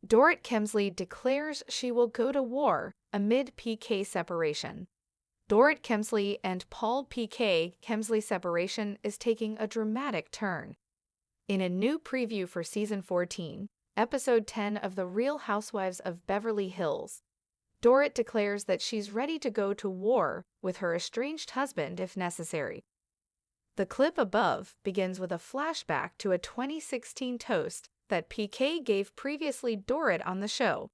Dorit Kemsley declares she will go to war amid PK separation. Dorit Kemsley and Paul PK Kemsley separation is taking a dramatic turn. In a new preview for Season 14, Episode 10 of The Real Housewives of Beverly Hills, Dorit declares that she's ready to go to war with her estranged husband if necessary. The clip above begins with a flashback to a 2016 toast that PK gave previously Dorit on the show.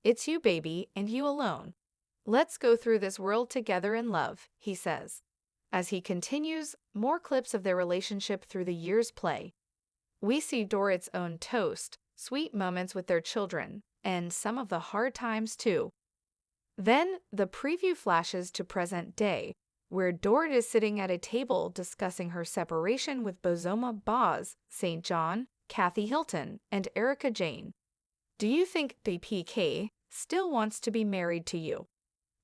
"It's you, baby, and you alone. Let's go through this world together in love," he says. As he continues, more clips of their relationship through the years play. We see Dorit's own toast, sweet moments with their children, and some of the hard times too. Then, the preview flashes to present day, where Dorit is sitting at a table discussing her separation with Bozoma Boz, St. John, Kathy Hilton, and Erica Jane. "Do you think PK still wants to be married to you?"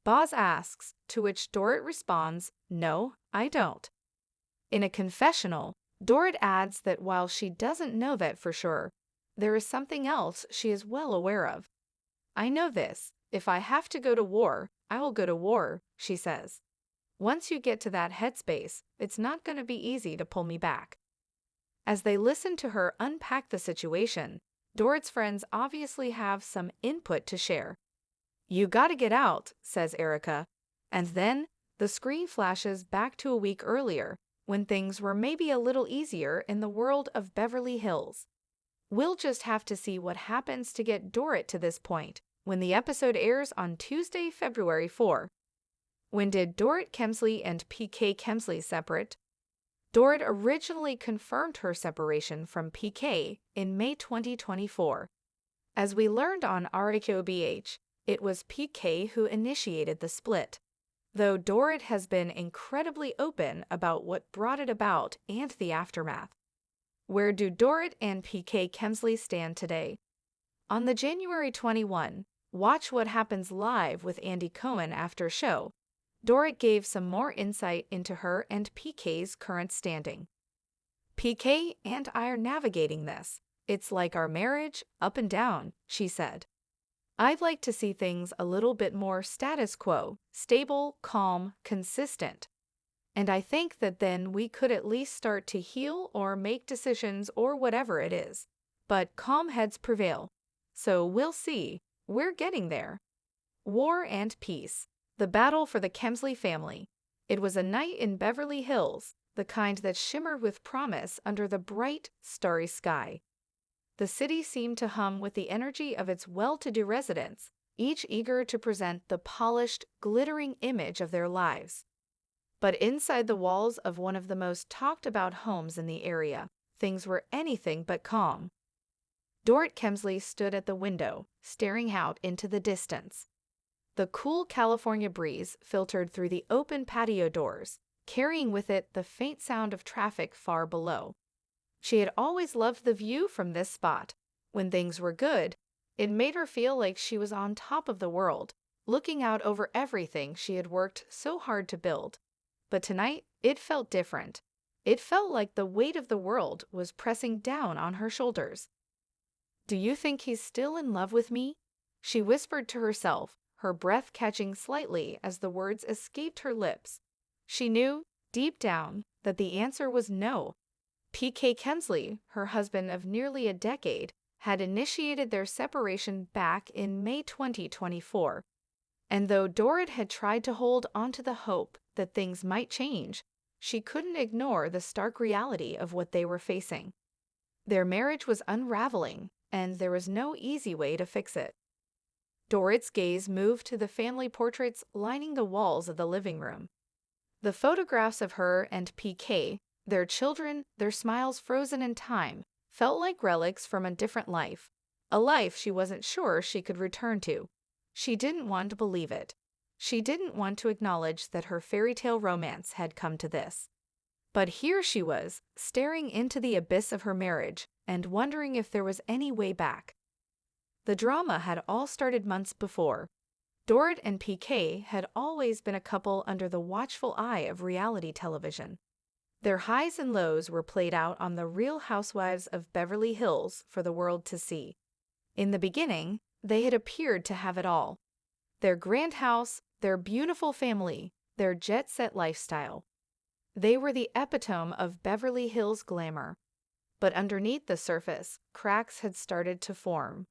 Boz asks, to which Dorit responds, "No, I don't." In a confessional, Dorit adds that while she doesn't know that for sure, there is something else she is well aware of. "I know this. If I have to go to war, I will go to war," she says. "Once you get to that headspace, it's not going to be easy to pull me back." As they listen to her unpack the situation, Dorit's friends obviously have some input to share. "You gotta get out," says Erica. And then, the screen flashes back to a week earlier, when things were maybe a little easier in the world of Beverly Hills. We'll just have to see what happens to get Dorit to this point, when the episode airs on Tuesday, February 4. When did Dorit Kemsley and PK Kemsley separate? Dorit originally confirmed her separation from PK in May 2024. As we learned on rhobh, it was PK who initiated the split, though Dorit has been incredibly open about what brought it about and the aftermath. Where do Dorit and PK Kemsley stand today? On the January 21, Watch What Happens Live with Andy Cohen after show, Dorit gave some more insight into her and PK's current standing. "PK and I are navigating this. It's like our marriage, up and down," she said. "I'd like to see things a little bit more status quo, stable, calm, consistent. And I think that then we could at least start to heal or make decisions or whatever it is. But calm heads prevail. So we'll see. We're getting there." War and peace. The battle for the Kemsley family. It was a night in Beverly Hills, the kind that shimmered with promise under the bright, starry sky. The city seemed to hum with the energy of its well-to-do residents, each eager to present the polished, glittering image of their lives. But inside the walls of one of the most talked-about homes in the area, things were anything but calm. Dorit Kemsley stood at the window, staring out into the distance. The cool California breeze filtered through the open patio doors, carrying with it the faint sound of traffic far below. She had always loved the view from this spot. When things were good, it made her feel like she was on top of the world, looking out over everything she had worked so hard to build. But tonight, it felt different. It felt like the weight of the world was pressing down on her shoulders. "Do you think he's still in love with me?" she whispered to herself, her breath catching slightly as the words escaped her lips. She knew, deep down, that the answer was no. PK Kemsley, her husband of nearly a decade, had initiated their separation back in May 2024. And though Dorit had tried to hold onto the hope that things might change, she couldn't ignore the stark reality of what they were facing. Their marriage was unraveling, and there was no easy way to fix it. Dorit's gaze moved to the family portraits lining the walls of the living room. The photographs of her and PK, their children, their smiles frozen in time, felt like relics from a different life, a life she wasn't sure she could return to. She didn't want to believe it. She didn't want to acknowledge that her fairy tale romance had come to this. But here she was, staring into the abyss of her marriage and wondering if there was any way back. The drama had all started months before. Dorit and PK had always been a couple under the watchful eye of reality television. Their highs and lows were played out on the Real Housewives of Beverly Hills for the world to see. In the beginning, they had appeared to have it all. Their grand house, their beautiful family, their jet-set lifestyle. They were the epitome of Beverly Hills glamour. But underneath the surface, cracks had started to form.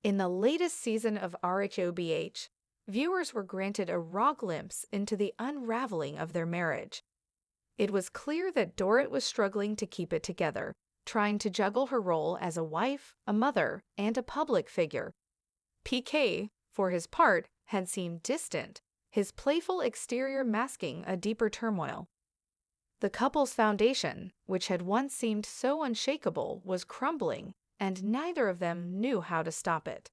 In the latest season of rhobh, viewers were granted a raw glimpse into the unraveling of their marriage. It was clear that Dorit was struggling to keep it together, trying to juggle her role as a wife, a mother, and a public figure. PK, for his part, had seemed distant, his playful exterior masking a deeper turmoil. The couple's foundation, which had once seemed so unshakable, was crumbling, and neither of them knew how to stop it.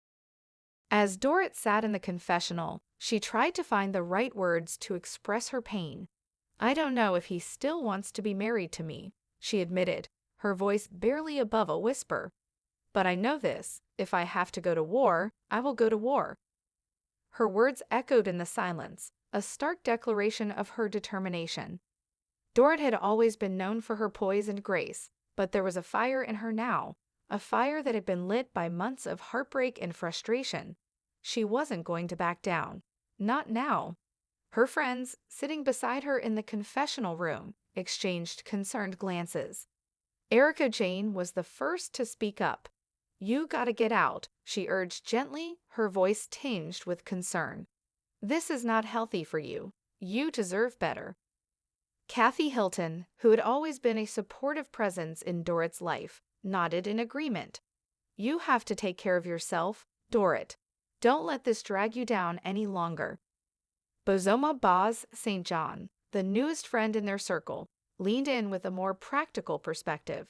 As Dorit sat in the confessional, she tried to find the right words to express her pain. "I don't know if he still wants to be married to me," she admitted, her voice barely above a whisper. "But I know this, if I have to go to war, I will go to war." Her words echoed in the silence, a stark declaration of her determination. Dorit had always been known for her poise and grace, but there was a fire in her now, a fire that had been lit by months of heartbreak and frustration. She wasn't going to back down. Not now. Her friends, sitting beside her in the confessional room, exchanged concerned glances. Erica Jane was the first to speak up. "You gotta get out," she urged gently, her voice tinged with concern. "This is not healthy for you. You deserve better." Kathy Hilton, who had always been a supportive presence in Dorit's life, nodded in agreement. "You have to take care of yourself, Dorit. Don't let this drag you down any longer." Bozoma Boz St. John, the newest friend in their circle, leaned in with a more practical perspective.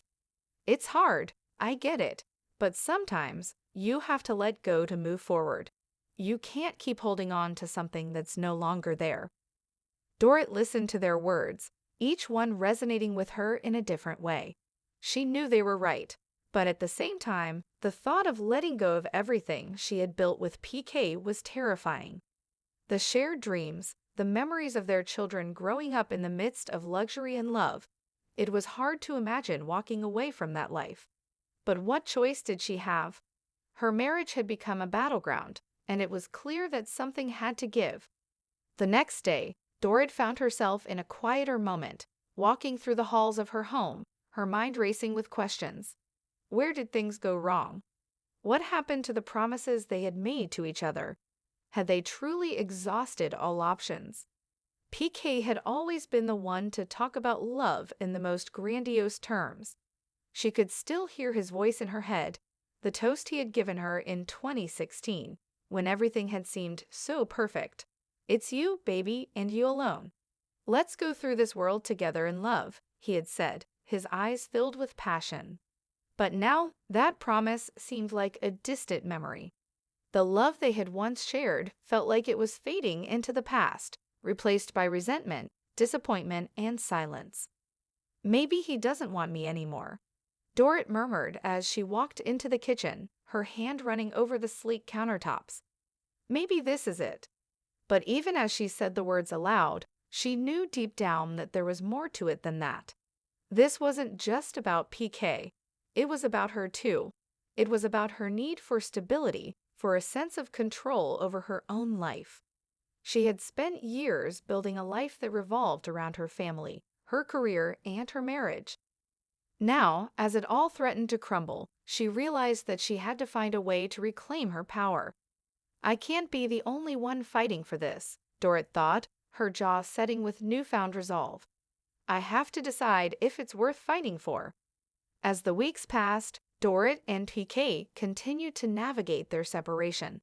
"It's hard, I get it, but sometimes you have to let go to move forward. You can't keep holding on to something that's no longer there." Dorit listened to their words, each one resonating with her in a different way. She knew they were right, but at the same time, the thought of letting go of everything she had built with PK was terrifying. The shared dreams, the memories of their children growing up in the midst of luxury and love, it was hard to imagine walking away from that life. But what choice did she have? Her marriage had become a battleground, and it was clear that something had to give. The next day, Dorit found herself in a quieter moment, walking through the halls of her home, her mind racing with questions. Where did things go wrong? What happened to the promises they had made to each other? Had they truly exhausted all options? PK had always been the one to talk about love in the most grandiose terms. She could still hear his voice in her head, the toast he had given her in 2016, when everything had seemed so perfect. "It's you, baby, and you alone. Let's go through this world together in love," he had said, his eyes filled with passion. But now that promise seemed like a distant memory. The love they had once shared felt like it was fading into the past, replaced by resentment, disappointment, and silence. "Maybe he doesn't want me anymore," Dorit murmured as she walked into the kitchen, her hand running over the sleek countertops. "Maybe this is it." But even as she said the words aloud, she knew deep down that there was more to it than that. This wasn't just about PK. It was about her too. It was about her need for stability, for a sense of control over her own life. She had spent years building a life that revolved around her family, her career, and her marriage. Now, as it all threatened to crumble, she realized that she had to find a way to reclaim her power. "I can't be the only one fighting for this," Dorit thought, her jaw setting with newfound resolve. "I have to decide if it's worth fighting for." As the weeks passed, Dorit and PK continued to navigate their separation.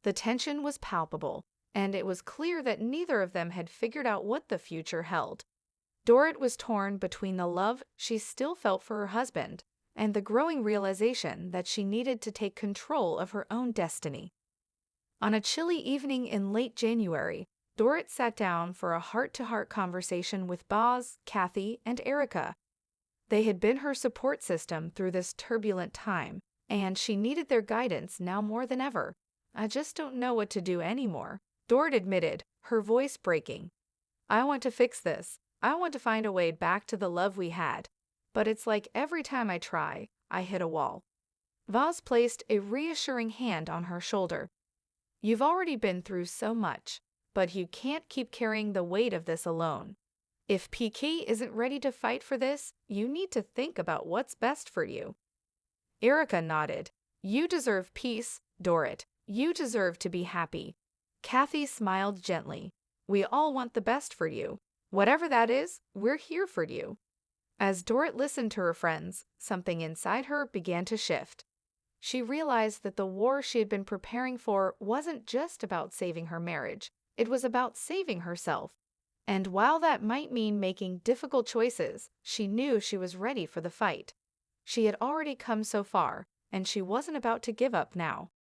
The tension was palpable, and it was clear that neither of them had figured out what the future held. Dorit was torn between the love she still felt for her husband and the growing realization that she needed to take control of her own destiny. On a chilly evening in late January, Dorit sat down for a heart-to-heart conversation with Boz, Kathy, and Erica. They had been her support system through this turbulent time, and she needed their guidance now more than ever. "I just don't know what to do anymore," Dorit admitted, her voice breaking. "I want to fix this. I want to find a way back to the love we had. But it's like every time I try, I hit a wall." Vows placed a reassuring hand on her shoulder. You've already been through so much, but you can't keep carrying the weight of this alone. If PK isn't ready to fight for this, you need to think about what's best for you. Erica nodded. You deserve peace, Dorit. You deserve to be happy. Kathy smiled gently. We all want the best for you. Whatever that is, we're here for you. As Dorit listened to her friends, something inside her began to shift. She realized that the war she had been preparing for wasn't just about saving her marriage. It was about saving herself. And while that might mean making difficult choices, she knew she was ready for the fight. She had already come so far, and she wasn't about to give up now.